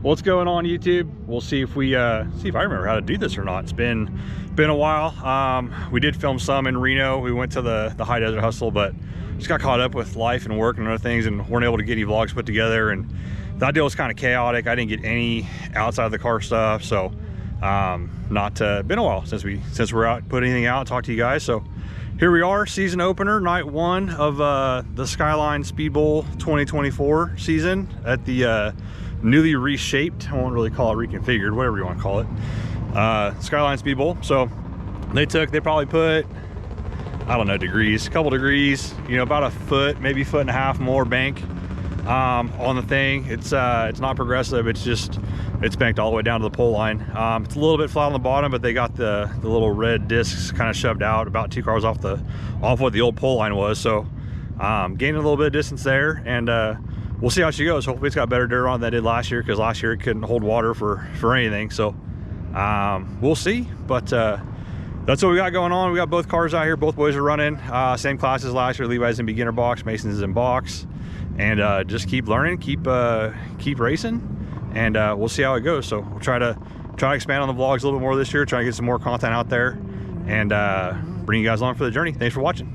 What's going on, YouTube? We'll see if I remember how to do this or not. It's been a while. We did film some in Reno. We went to the High Desert Hustle, but just got caught up with life and work and other things, and weren't able to get any vlogs put together. And that deal was kind of chaotic. I didn't get any outside of the car stuff, so been a while since we're out put anything out, talk to you guys. So here we are, season opener, night one of the Skyline Speed Bowl 2024 season at the newly reshaped, I won't really call it reconfigured, whatever you want to call it, Skyline Speed Bowl. So they probably put, I don't know, degrees, a couple degrees, you know, about a foot, maybe foot and a half more bank on the thing. It's not progressive, it's banked all the way down to the pole line. It's a little bit flat on the bottom, but they got the little red discs kind of shoved out about 2 cars off what the old pole line was. So gaining a little bit of distance there, and we'll see how she goes. Hopefully it's got better dirt on than it did last year, because last year it couldn't hold water for anything. So we'll see, but that's what we got going on. We got both cars out here, both boys are running same class as last year. Levi's in beginner box, Mason's in box, and just keep learning, keep racing, and we'll see how it goes. So we'll try to expand on the vlogs a little bit more this year, try to get some more content out there, and bring you guys along for the journey. Thanks for watching.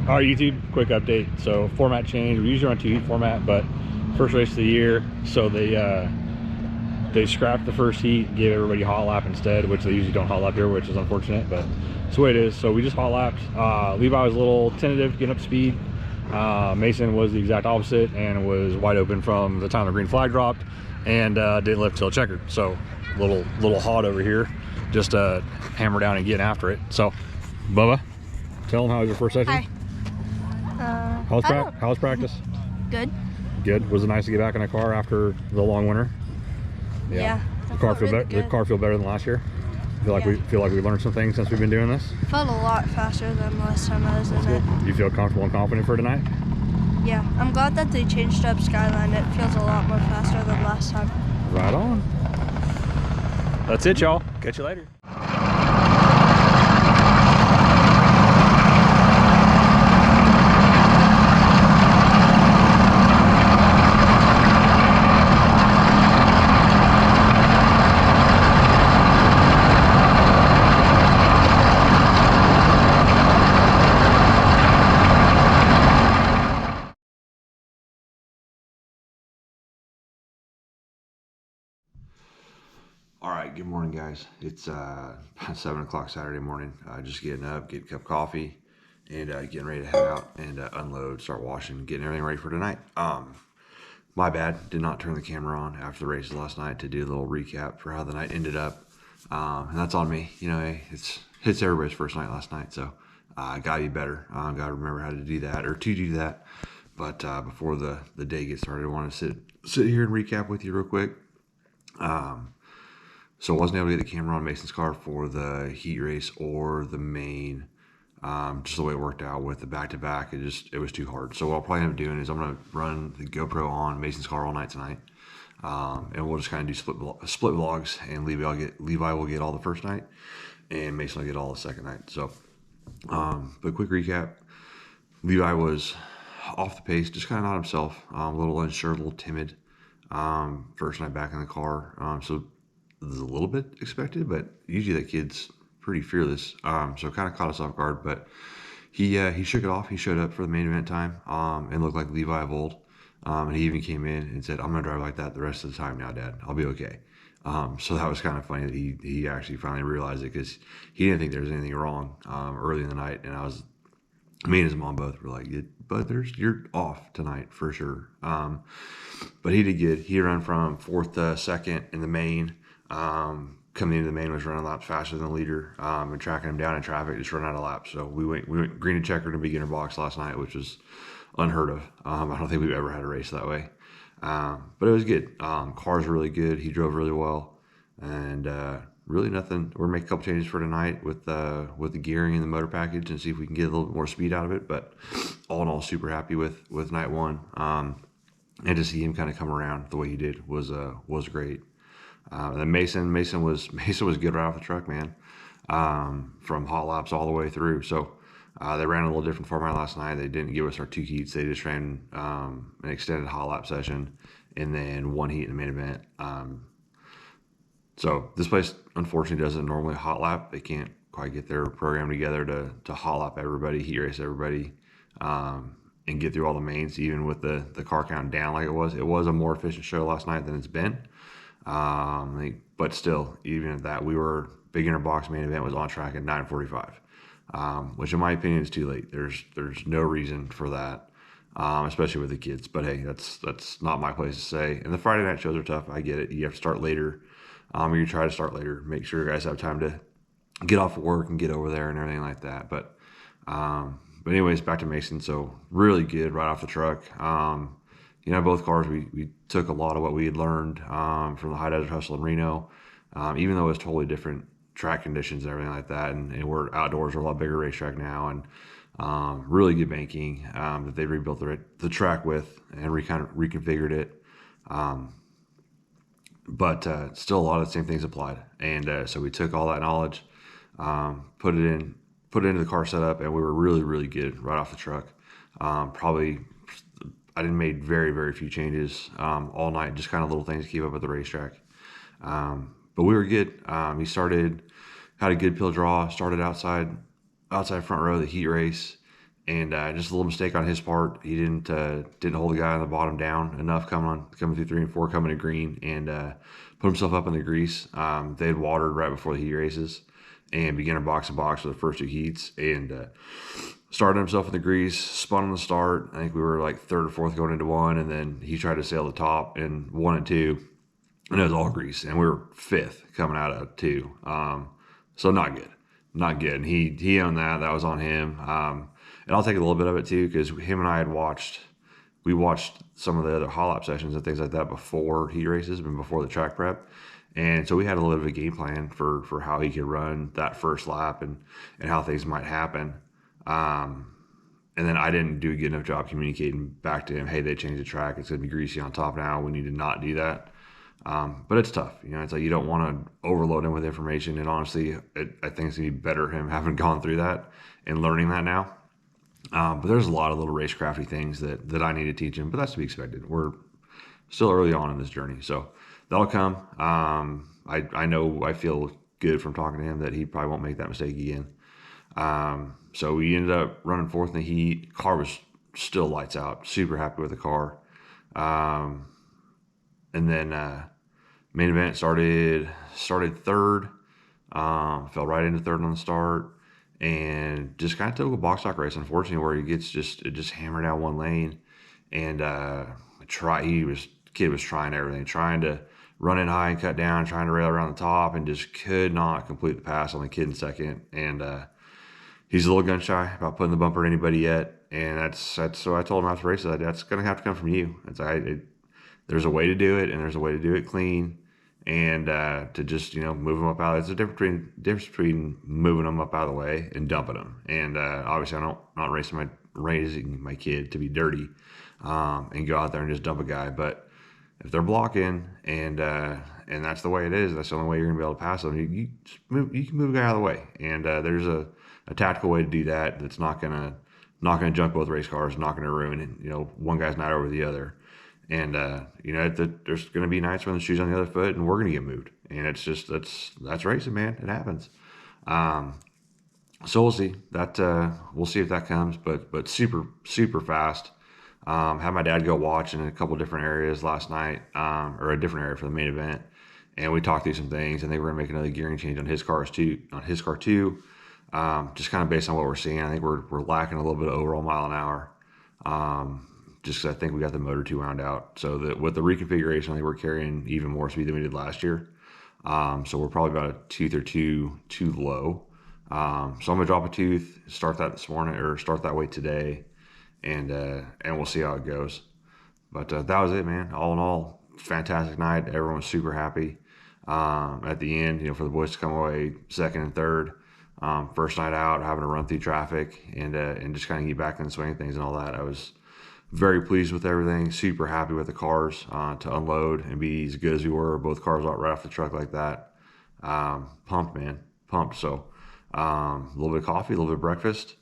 All right, YouTube, quick update. So format change. We usually run 2 heat format, but first race of the year, so they scrapped the first heat, gave everybody hot lap instead, which they usually don't hot lap here, which is unfortunate, but it's the way it is. So we just hot lapped. Levi was a little tentative getting up to speed. Mason was the exact opposite and was wide open from the time the green flag dropped, and didn't lift till checkered. So little hot over here, just hammer down and getting after it. So Bubba, tell them how was your first session. Hi. How's practice? Good. Good. Was it nice to get back in a car after the long winter? Yeah. The car feel better. The car feel better than last year. We learned some things since we've been doing this. Felt a lot faster than last time I was in it. You feel comfortable and confident for tonight? Yeah. I'm glad that they changed up Skyline. It feels a lot more faster than last time. Right on. That's it, y'all. Catch you later. All right, good morning, guys. It's 7 o'clock Saturday morning. Just getting up, getting a cup of coffee, and getting ready to head out and unload, start washing, getting everything ready for tonight. My bad, did not turn the camera on after the races last night to do a little recap for how the night ended up. And that's on me. You know, it's everybody's first night last night, so I gotta be better. Gotta remember how to do that, or to do that. But before the day gets started, I want to sit here and recap with you real quick. So I wasn't able to get the camera on Mason's car for the heat race or the main. Just the way it worked out with the back-to-back, it was too hard. So what I'll probably end up doing is I'm going to run the GoPro on Mason's car all night tonight. And we'll just kind of do split vlogs, and Levi will get all the first night, and Mason will get all the second night. So, but quick recap: Levi was off the pace, just kind of not himself, a little unsure, a little timid. First night back in the car, so it was a little bit expected, but usually that kid's pretty fearless. So kind of caught us off guard, but he shook it off. He showed up for the main event time, and looked like Levi of old. And he even came in and said, "I'm going to drive like that the rest of the time now, Dad. I'll be okay." So that was kind of funny that he actually finally realized it, because he didn't think there was anything wrong early in the night. And me and his mom both were like, "But you're off tonight for sure." But he did good. He ran from fourth to second in the main. Coming into the main, was running laps faster than the leader, and tracking him down in traffic, just running out of laps. So we went green and checkered in beginner box last night, which was unheard of. I don't think we've ever had a race that way. But it was good. Cars were really good. He drove really well, and really nothing. We're gonna make a couple changes for tonight with the gearing and the motor package, and see if we can get a little bit more speed out of it. But all in all, super happy with night one. And to see him kind of come around the way he did was great. And then Mason was good right off the truck, man. From hot laps all the way through. So they ran a little different format last night. They didn't give us our 2 heats. They just ran an extended hot lap session, and then 1 heat in the main event. So this place unfortunately doesn't normally hot lap. They can't quite get their program together to hot lap everybody, heat race everybody, and get through all the mains, even with the car count down like it was. It was a more efficient show last night than it's been. But still, even at that, beginner box main event was on track at 9:45, which in my opinion is too late. There's no reason for that, especially with the kids. But hey, that's not my place to say. And the Friday night shows are tough. I get it. You have to start later, or you try to start later. Make sure you guys have time to get off of work and get over there and everything like that. But anyways, back to Mason. So really good right off the truck. Both cars, we took a lot of what we had learned from the High Desert Hustle in Reno, even though it was totally different track conditions and everything like that. And we're outdoors, we're a lot bigger racetrack now, and really good banking that they rebuilt the track with and kind of reconfigured it. But still a lot of the same things applied. And so we took all that knowledge, put it into the car setup, and we were really, really good right off the truck. I didn't made very, very few changes all night, just kind of little things to keep up with the racetrack. But we were good. He had a good pill draw, started outside front row of the heat race, and just a little mistake on his part. He didn't hold the guy on the bottom down enough coming through 3 and 4, coming to green, and put himself up in the grease. They had watered right before the heat races, and beginner box to box for the first 2 heats, and started himself in the grease, spun on the start. I think we were like 3rd or 4th going into 1, and then he tried to sail the top in 1 and 2, and it was all grease, and we were 5th coming out of 2. So not good. And he owned that. That was on him. And I'll take a little bit of it too, because him and I we watched some of the other hot lap sessions and things like that before heat races and before the track prep. And so we had a little bit of a game plan for how he could run that first lap and how things might happen. And then I didn't do a good enough job communicating back to him, hey, they changed the track. It's going to be greasy on top now. We need to not do that. But it's tough. It's like you don't want to overload him with information. And honestly, I think it's going to be better him having gone through that and learning that now. But there's a lot of little racecrafty things that I need to teach him, but that's to be expected. We're still early on in this journey. So that'll come. I feel good from talking to him that he probably won't make that mistake again. So we ended up running 4th in the heat. Car was still lights out. Super happy with the car. And then main event started 3rd. Fell right into 3rd on the start, and just kind of took a box stock race. Unfortunately, where it just hammered out one lane, and kid was trying everything, trying to run in high and cut down, trying to rail around the top, and just could not complete the pass on the kid in 2nd. And he's a little gun shy about putting the bumper to anybody yet. And that's what I told him after the race. That's going to have to come from you. There's a way to do it, and there's a way to do it clean, and to just move them up out. It's a difference between moving them up out of the way and dumping them. And obviously, not raising my kid to be dirty and go out there and just dump a guy. But if they're blocking and that's the way it is, that's the only way you're gonna be able to pass them. You can move a guy out of the way, and there's a tactical way to do that. That's not gonna junk both race cars, not gonna ruin one guy's not over the other. And there's gonna be nights when the shoe's on the other foot, and we're gonna get moved. And it's just that's racing, man. It happens. So we'll see that. We'll see if that comes, but super fast. Had my dad go watch in a couple different areas last night, or a different area for the main event, and we talked through some things. And they were gonna make another gearing change on his car too. Just kind of based on what we're seeing, I think we're lacking a little bit of overall mile an hour. Just 'cause I think we got the motor too wound out. So that with the reconfiguration, I think we're carrying even more speed than we did last year. So we're probably about a tooth or two too low. So I'm gonna drop a tooth, start that this morning, or start that way today, and we'll see how it goes. But that was it, man. All in all, fantastic night. Everyone was super happy. At the end, for the boys to come away second and third, first night out, having to run through traffic and just kind of get back in the swing of things and all that. I was very pleased with everything. Super happy with the cars to unload and be as good as we were. Both cars out right off the truck like that. Pumped, man. Pumped. So a little bit of coffee, a little bit of breakfast.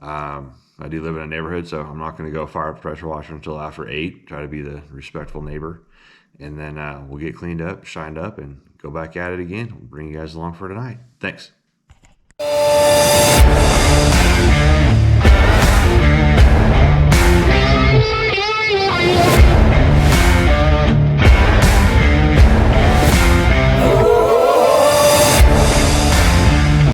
I do live in a neighborhood, so I'm not going to go fire up the pressure washer until after 8. Try to be the respectful neighbor. And then we'll get cleaned up, shined up, and go back at it again. We'll bring you guys along for tonight. Thanks.